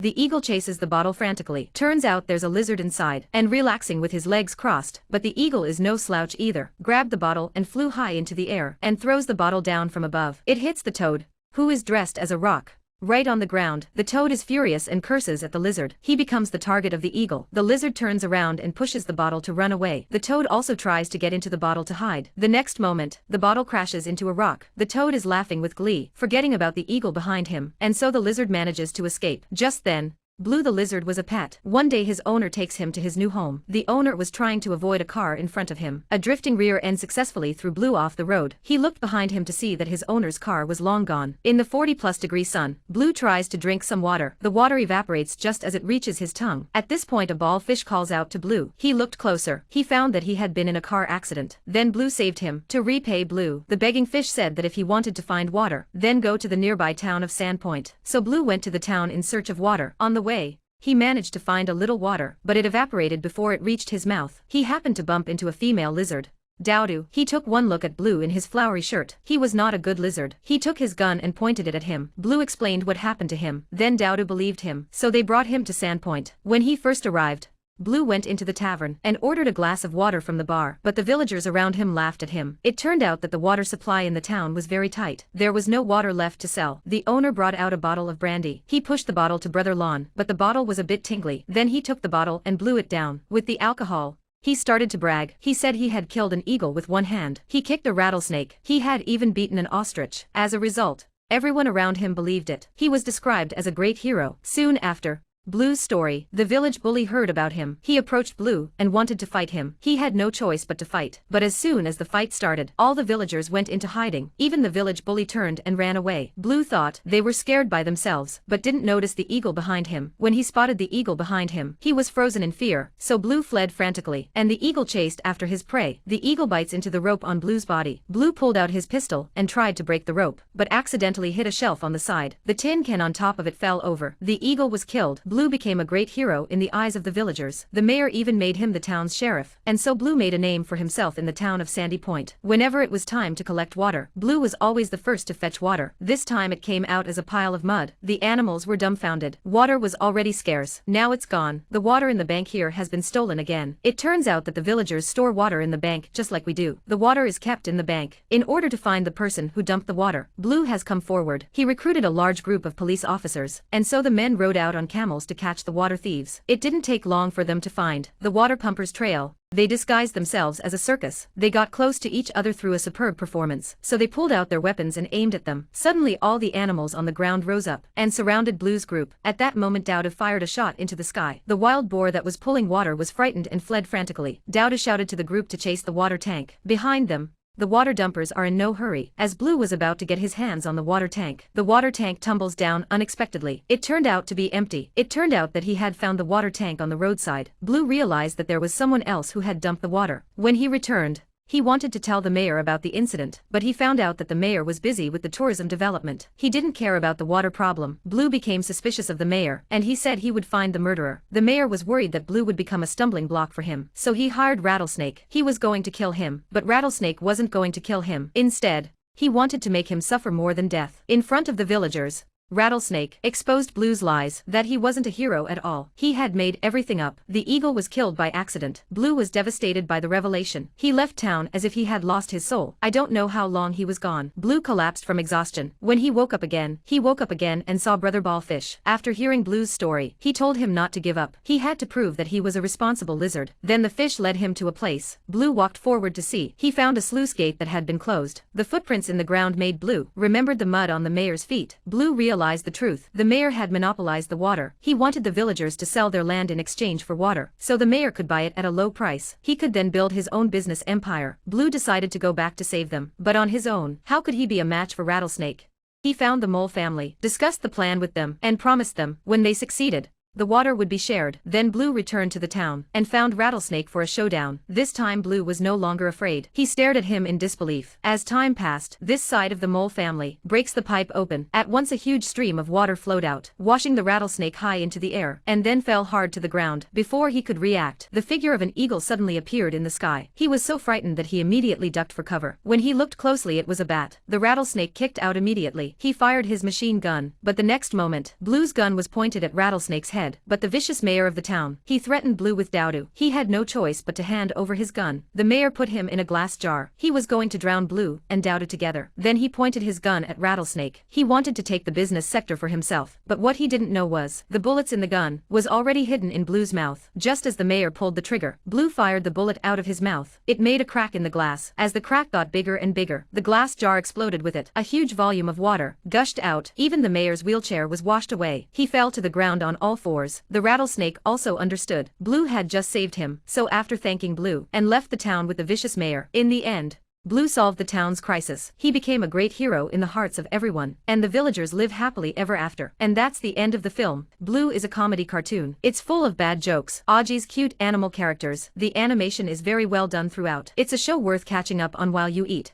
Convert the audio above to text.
The eagle chases the bottle frantically. Turns out there's a lizard inside, and relaxing with his legs crossed, but the eagle is no slouch either. Grabbed the bottle and flew high into the air, and throws the bottle down from above. It hits the toad, who is dressed as a rock, right on the ground. The toad is furious and curses at the lizard. He becomes the target of the eagle. The lizard turns around and pushes the bottle to run away. The toad also tries to get into the bottle to hide. The next moment, the bottle crashes into a rock. The toad is laughing with glee, forgetting about the eagle behind him, and so the lizard manages to escape. Just then, Blue the lizard was a pet. One day his owner takes him to his new home. The owner was trying to avoid a car in front of him. A drifting rear end successfully threw Blue off the road. He looked behind him to see that his owner's car was long gone. In the 40-plus-degree sun, Blue tries to drink some water. The water evaporates just as it reaches his tongue. At this point a ball fish calls out to Blue. He looked closer. He found that he had been in a car accident. Then Blue saved him. To repay Blue, the begging fish said that if he wanted to find water, then go to the nearby town of Sandpoint. So Blue went to the town in search of water. On the way, he managed to find a little water, but it evaporated before it reached his mouth. He happened to bump into a female lizard, Dowdu. He took one look at Blue in his flowery shirt. He was not a good lizard. He took his gun and pointed it at him. Blue explained what happened to him. Then Dowdu believed him, so they brought him to Sandpoint. When he first arrived, Blue went into the tavern and ordered a glass of water from the bar, but the villagers around him laughed at him. It turned out that the water supply in the town was very tight. There was no water left to sell. The owner brought out a bottle of brandy. He pushed the bottle to Brother Lon, but the bottle was a bit tingly. Then he took the bottle and blew it down. With the alcohol, he started to brag. He said he had killed an eagle with one hand. He kicked a rattlesnake. He had even beaten an ostrich. As a result, everyone around him believed it. He was described as a great hero. Soon after Blue's story, the village bully heard about him. He approached Blue and wanted to fight him. He had no choice but to fight. But as soon as the fight started, all the villagers went into hiding. Even the village bully turned and ran away. Blue thought they were scared by themselves, but didn't notice the eagle behind him. When he spotted the eagle behind him, he was frozen in fear, so Blue fled frantically, and the eagle chased after his prey. The eagle bites into the rope on Blue's body. Blue pulled out his pistol and tried to break the rope, but accidentally hit a shelf on the side. The tin can on top of it fell over. The eagle was killed. Blue became a great hero in the eyes of the villagers. The mayor even made him the town's sheriff, and so Blue made a name for himself in the town of Sandy Point. Whenever it was time to collect water, Blue was always the first to fetch water. This time it came out as a pile of mud. The animals were dumbfounded. Water was already scarce. Now it's gone. The water in the bank here has been stolen again. It turns out that the villagers store water in the bank just like we do. The water is kept in the bank. In order to find the person who dumped the water, Blue has come forward. He recruited a large group of police officers, and so the men rode out on camels to catch the water thieves. It didn't take long for them to find the water pumpers' trail. They disguised themselves as a circus. They got close to each other through a superb performance, so they pulled out their weapons and aimed at them. Suddenly all the animals on the ground rose up and surrounded Blue's group. At that moment Dowda fired a shot into the sky. The wild boar that was pulling water was frightened and fled frantically. Dowda shouted to the group to chase the water tank. Behind them, the water dumpers are in no hurry. As Blue was about to get his hands on the water tank, the water tank tumbles down unexpectedly. It turned out to be empty. It turned out that he had found the water tank on the roadside. Blue realized that there was someone else who had dumped the water. When he returned, he wanted to tell the mayor about the incident, but he found out that the mayor was busy with the tourism development. He didn't care about the water problem. Blue became suspicious of the mayor, and he said he would find the murderer. The mayor was worried that Blue would become a stumbling block for him, so he hired Rattlesnake. He was going to kill him, but Rattlesnake wasn't going to kill him. Instead, he wanted to make him suffer more than death. In front of the villagers, Rattlesnake exposed Blue's lies, that he wasn't a hero at all. He had made everything up. The eagle was killed by accident. Blue was devastated by the revelation. He left town as if he had lost his soul. I don't know how long he was gone. Blue collapsed from exhaustion. When he woke up again and saw Brother Ballfish. After hearing Blue's story, he told him not to give up. He had to prove that he was a responsible lizard. Then the fish led him to a place. Blue walked forward to see. He found a sluice gate that had been closed. The footprints in the ground made Blue remembered the mud on the mayor's feet. Blue realized the truth. The mayor had monopolized the water. He wanted the villagers to sell their land in exchange for water, so the mayor could buy it at a low price. He could then build his own business empire. Blue decided to go back to save them, but on his own, how could he be a match for Rattlesnake? He found the mole family, discussed the plan with them, and promised them, when they succeeded, The water would be shared. Then Blue returned to the town and found Rattlesnake for a showdown. This time Blue was no longer afraid. He stared at him in disbelief. As time passed, this side of the mole family breaks the pipe open. At once a huge stream of water flowed out, washing the rattlesnake high into the air, and then fell hard to the ground. Before he could react, the figure of an eagle suddenly appeared in the sky. He was so frightened that he immediately ducked for cover. When he looked closely, it was a bat. The rattlesnake kicked out immediately. He fired his machine gun, but the next moment, Blue's gun was pointed at Rattlesnake's head. But the vicious mayor of the town, he threatened Blue with Dowdo. He had no choice but to hand over his gun. The mayor put him in a glass jar. He was going to drown Blue and Dowdo together. Then he pointed his gun at Rattlesnake. He wanted to take the business sector for himself, but what he didn't know was, the bullets in the gun was already hidden in Blue's mouth. Just as the mayor pulled the trigger, Blue fired the bullet out of his mouth. It made a crack in the glass. As the crack got bigger and bigger, the glass jar exploded with it. A huge volume of water gushed out. Even the mayor's wheelchair was washed away. He fell to the ground on all fours. The rattlesnake also understood. Blue had just saved him, so after thanking Blue and left the town with the vicious mayor. In the end, Blue solved the town's crisis. He became a great hero in the hearts of everyone, and the villagers live happily ever after. And that's the end of the film. Blue is a comedy cartoon. It's full of bad jokes, Augie's cute animal characters. The animation is very well done throughout. It's a show worth catching up on while you eat.